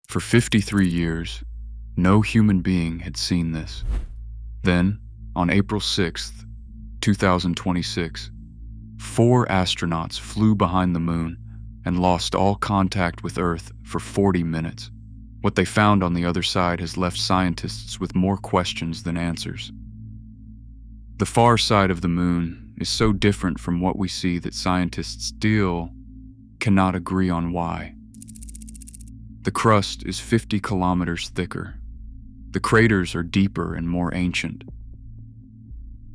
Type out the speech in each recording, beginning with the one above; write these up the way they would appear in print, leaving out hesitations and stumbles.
For 53 years, no human being had seen this. Then, on April 6th, 2026, 4 astronauts flew behind the moon and lost all contact with Earth for 40 minutes. What they found on the other side has left scientists with more questions than answers. The far side of the moon is so different from what we see that scientists still cannot agree on why. The crust is 50 kilometers thicker. The craters are deeper and more ancient.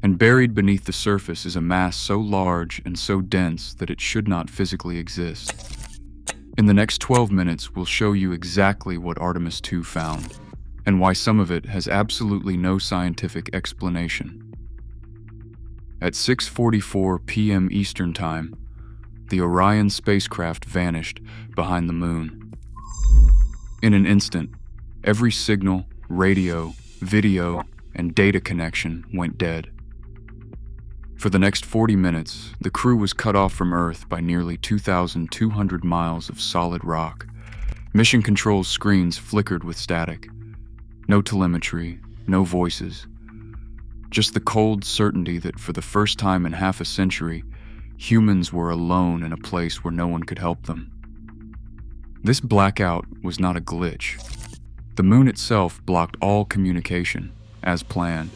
And buried beneath the surface is a mass so large and so dense that it should not physically exist. In the next 12 minutes, we'll show you exactly what Artemis II found, and why some of it has absolutely no scientific explanation. At 6:44 p.m. Eastern Time, the Orion spacecraft vanished behind the moon. In an instant, every signal, radio, video, and data connection went dead. For the next 40 minutes, the crew was cut off from Earth by nearly 2,200 miles of solid rock. Mission Control's screens flickered with static. No telemetry, no voices. Just the cold certainty that for the first time in half a century, humans were alone in a place where no one could help them. This blackout was not a glitch. The moon itself blocked all communication, as planned.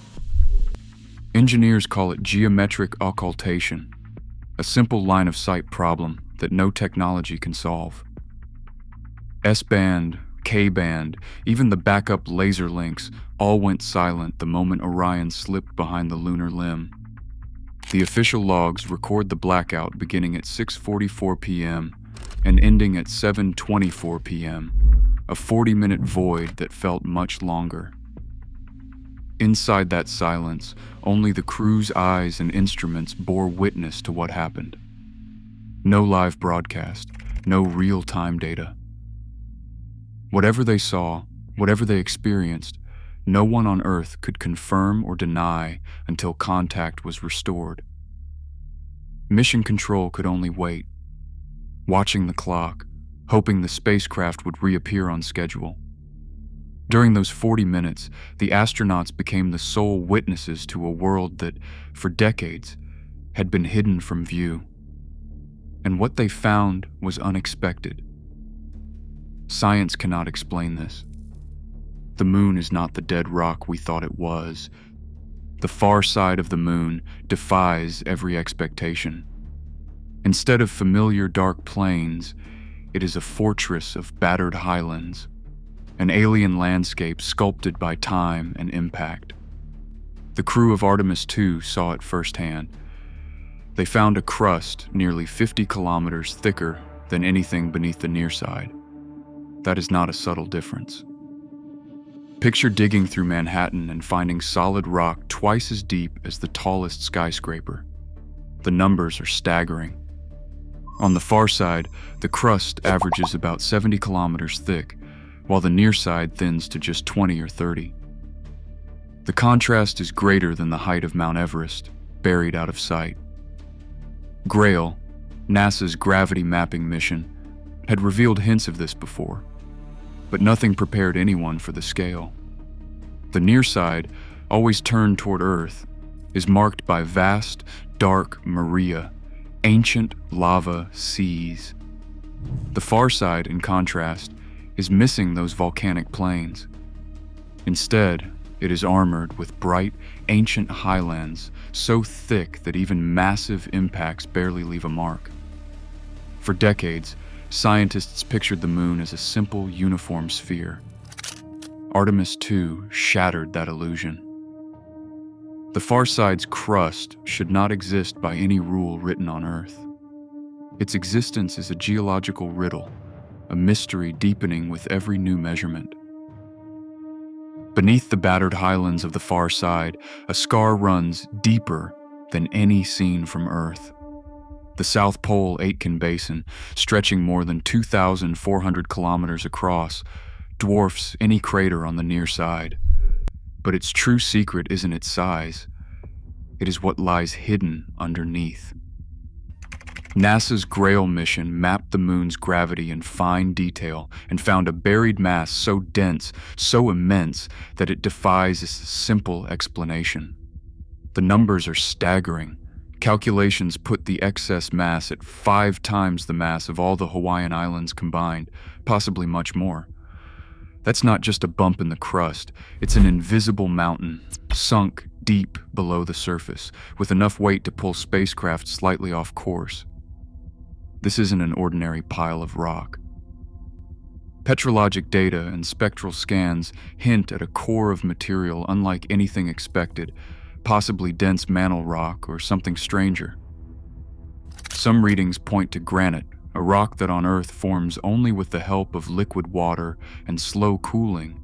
Engineers call it geometric occultation, a simple line-of-sight problem that no technology can solve. S-band, K-band, even the backup laser links all went silent the moment Orion slipped behind the lunar limb. The official logs record the blackout beginning at 6:44 p.m. and ending at 7:24 p.m., a 40-minute void that felt much longer. Inside that silence, only the crew's eyes and instruments bore witness to what happened. No live broadcast, no real-time data. Whatever they saw, whatever they experienced, no one on Earth could confirm or deny until contact was restored. Mission Control could only wait, watching the clock, hoping the spacecraft would reappear on schedule. During those 40 minutes, the astronauts became the sole witnesses to a world that, for decades, had been hidden from view. And what they found was unexpected. Science cannot explain this. The moon is not the dead rock we thought it was. The far side of the moon defies every expectation. Instead of familiar dark plains, it is a fortress of battered highlands, an alien landscape sculpted by time and impact. The crew of Artemis II saw it firsthand. They found a crust nearly 50 kilometers thicker than anything beneath the near side. That is not a subtle difference. Picture digging through Manhattan and finding solid rock twice as deep as the tallest skyscraper. The numbers are staggering. On the far side, the crust averages about 70 kilometers thick, while the near side thins to just 20 or 30. The contrast is greater than the height of Mount Everest, buried out of sight. GRAIL, NASA's gravity mapping mission, had revealed hints of this before, but nothing prepared anyone for the scale. The near side, always turned toward Earth, is marked by vast, dark maria, ancient lava seas. The far side, in contrast, is missing those volcanic plains. Instead, it is armored with bright, ancient highlands so thick that even massive impacts barely leave a mark. For decades, scientists pictured the moon as a simple, uniform sphere. Artemis II shattered that illusion. The far side's crust should not exist by any rule written on Earth. Its existence is a geological riddle, a mystery deepening with every new measurement. Beneath the battered highlands of the far side, a scar runs deeper than any seen from Earth. The South Pole Aitken Basin, stretching more than 2,400 kilometers across, dwarfs any crater on the near side. But its true secret isn't its size. It is what lies hidden underneath. NASA's Grail mission mapped the moon's gravity in fine detail and found a buried mass so dense, so immense, that it defies a simple explanation. The numbers are staggering. Calculations put the excess mass at 5 times the mass of all the Hawaiian Islands combined, possibly much more. That's not just a bump in the crust, it's an invisible mountain, sunk deep below the surface, with enough weight to pull spacecraft slightly off course. This isn't an ordinary pile of rock. Petrologic data and spectral scans hint at a core of material unlike anything expected, possibly dense mantle rock or something stranger. Some readings point to granite, a rock that on Earth forms only with the help of liquid water and slow cooling,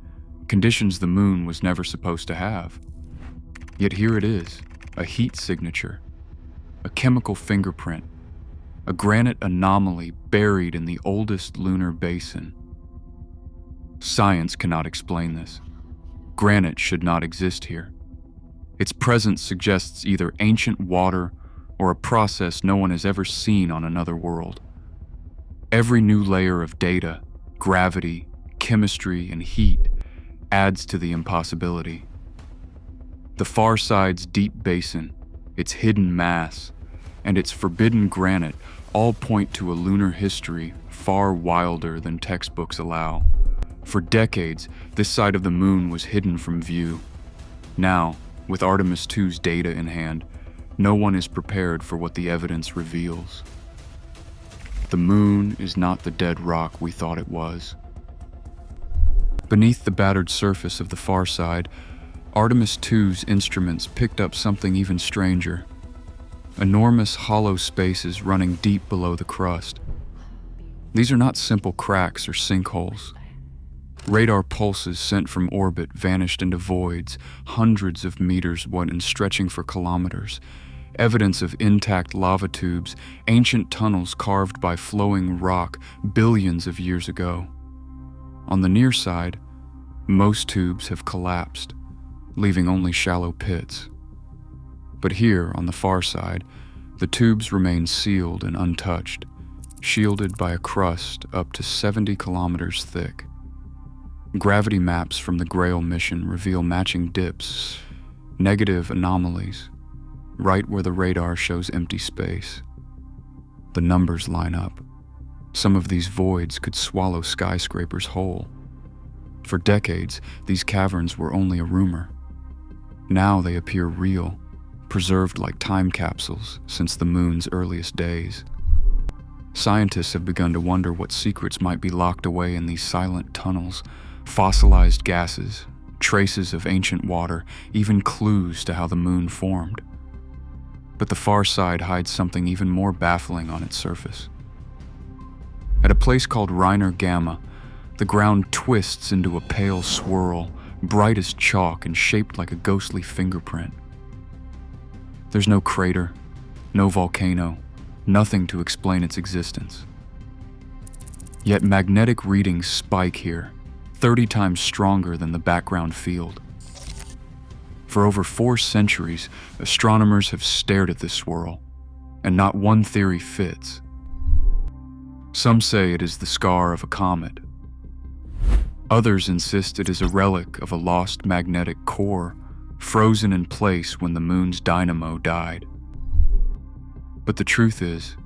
conditions the moon was never supposed to have. Yet here it is, a heat signature, a chemical fingerprint, a granite anomaly buried in the oldest lunar basin. Science cannot explain this. Granite should not exist here. Its presence suggests either ancient water or a process no one has ever seen on another world. Every new layer of data, gravity, chemistry, and heat adds to the impossibility. The far side's deep basin, its hidden mass, and its forbidden granite all point to a lunar history far wilder than textbooks allow. For decades, this side of the moon was hidden from view. Now, with Artemis II's data in hand, no one is prepared for what the evidence reveals. The moon is not the dead rock we thought it was. Beneath the battered surface of the far side, Artemis II's instruments picked up something even stranger. Enormous hollow spaces running deep below the crust. These are not simple cracks or sinkholes. Radar pulses sent from orbit vanished into voids, hundreds of meters wide and stretching for kilometers. Evidence of intact lava tubes, ancient tunnels carved by flowing rock billions of years ago. On the near side, most tubes have collapsed, leaving only shallow pits. But here, on the far side, the tubes remain sealed and untouched, shielded by a crust up to 70 kilometers thick. Gravity maps from the Grail mission reveal matching dips, negative anomalies, right where the radar shows empty space. The numbers line up. Some of these voids could swallow skyscrapers whole. For decades, these caverns were only a rumor. Now they appear real, preserved like time capsules since the moon's earliest days. Scientists have begun to wonder what secrets might be locked away in these silent tunnels, fossilized gases, traces of ancient water, even clues to how the moon formed. But the far side hides something even more baffling on its surface. At a place called Reiner Gamma, the ground twists into a pale swirl, bright as chalk and shaped like a ghostly fingerprint. There's no crater, no volcano, nothing to explain its existence. Yet magnetic readings spike here, 30 times stronger than the background field. For over 4 centuries, astronomers have stared at this swirl, and not one theory fits. Some say it is the scar of a comet. Others insist it is a relic of a lost magnetic core, frozen in place when the moon's dynamo died. But the truth is,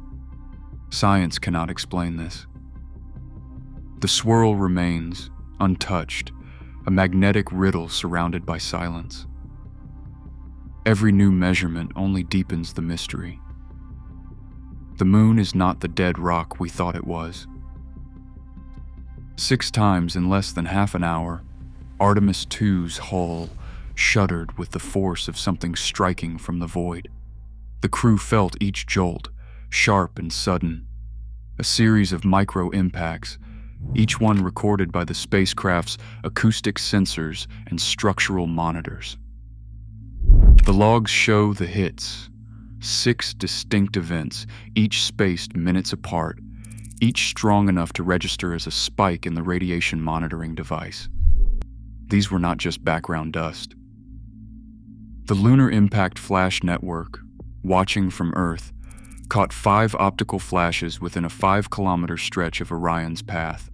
science cannot explain this. The swirl remains, untouched, a magnetic riddle surrounded by silence. Every new measurement only deepens the mystery. The moon is not the dead rock we thought it was. 6 times in less than half an hour, Artemis II's hull shuddered with the force of something striking from the void. The crew felt each jolt, sharp and sudden, a series of micro-impacts, each one recorded by the spacecraft's acoustic sensors and structural monitors. The logs show the hits, 6 distinct events, each spaced minutes apart, each strong enough to register as a spike in the radiation monitoring device. These were not just background dust. The Lunar Impact Flash Network, watching from Earth, caught 5 optical flashes within a 5-kilometer stretch of Orion's path.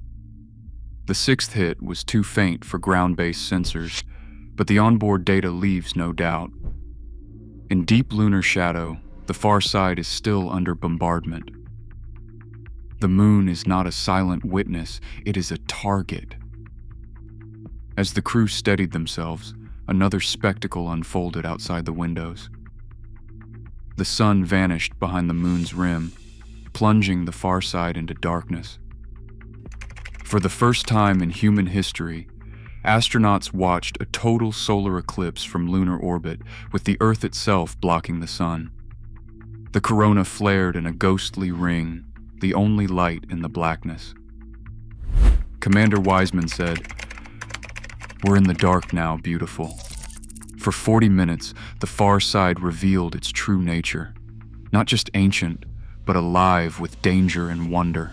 The 6th hit was too faint for ground-based sensors, but the onboard data leaves no doubt. In deep lunar shadow, the far side is still under bombardment. The moon is not a silent witness, it is a target. As the crew steadied themselves, another spectacle unfolded outside the windows. The sun vanished behind the moon's rim, plunging the far side into darkness. For the first time in human history, astronauts watched a total solar eclipse from lunar orbit, with the Earth itself blocking the sun. The corona flared in a ghostly ring, the only light in the blackness. Commander Wiseman said, "We're in the dark now, beautiful." For 40 minutes, the far side revealed its true nature. Not just ancient, but alive with danger and wonder.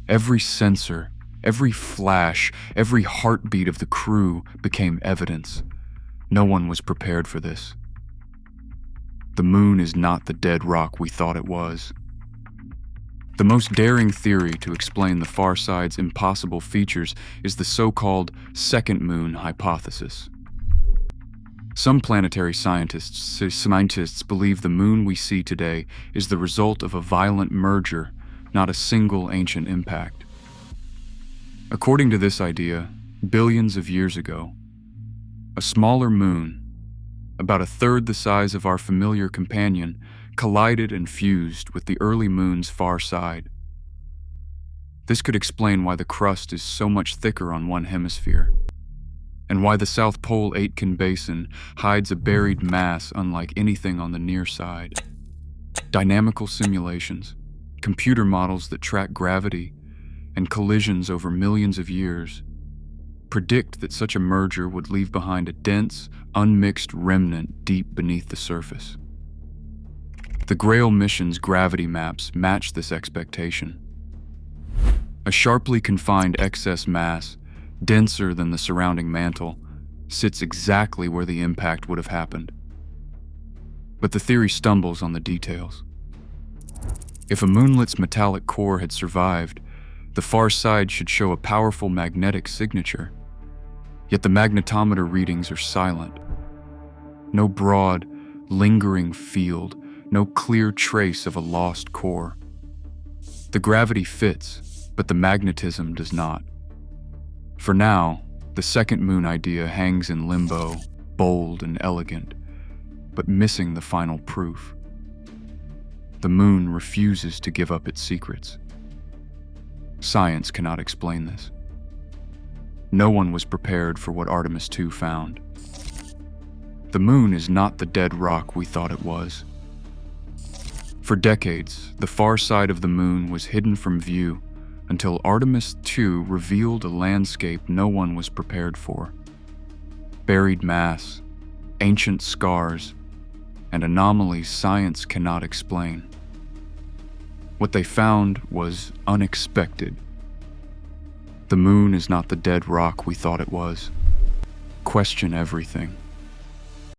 Every sensor, every flash, every heartbeat of the crew became evidence. No one was prepared for this. The moon is not the dead rock we thought it was. The most daring theory to explain the far side's impossible features is the so-called second moon hypothesis. Some planetary scientists believe the moon we see today is the result of a violent merger, not a single ancient impact. According to this idea, billions of years ago, a smaller moon, about a third the size of our familiar companion, collided and fused with the early moon's far side. This could explain why the crust is so much thicker on one hemisphere, and why the South Pole Aitken Basin hides a buried mass unlike anything on the near side. Dynamical simulations, computer models that track gravity, and collisions over millions of years predict that such a merger would leave behind a dense, unmixed remnant deep beneath the surface. The Grail mission's gravity maps match this expectation. A sharply confined excess mass, denser than the surrounding mantle, sits exactly where the impact would have happened. But the theory stumbles on the details. If a moonlet's metallic core had survived, the far side should show a powerful magnetic signature. Yet the magnetometer readings are silent. No broad, lingering field, no clear trace of a lost core. The gravity fits, but the magnetism does not. For now, the second moon idea hangs in limbo, bold and elegant, but missing the final proof. The moon refuses to give up its secrets. Science cannot explain this. No one was prepared for what Artemis II found. The moon is not the dead rock we thought it was. For decades, the far side of the moon was hidden from view until Artemis II revealed a landscape no one was prepared for. Buried mass, ancient scars, and anomalies science cannot explain. What they found was unexpected. The moon is not the dead rock we thought it was. Question everything.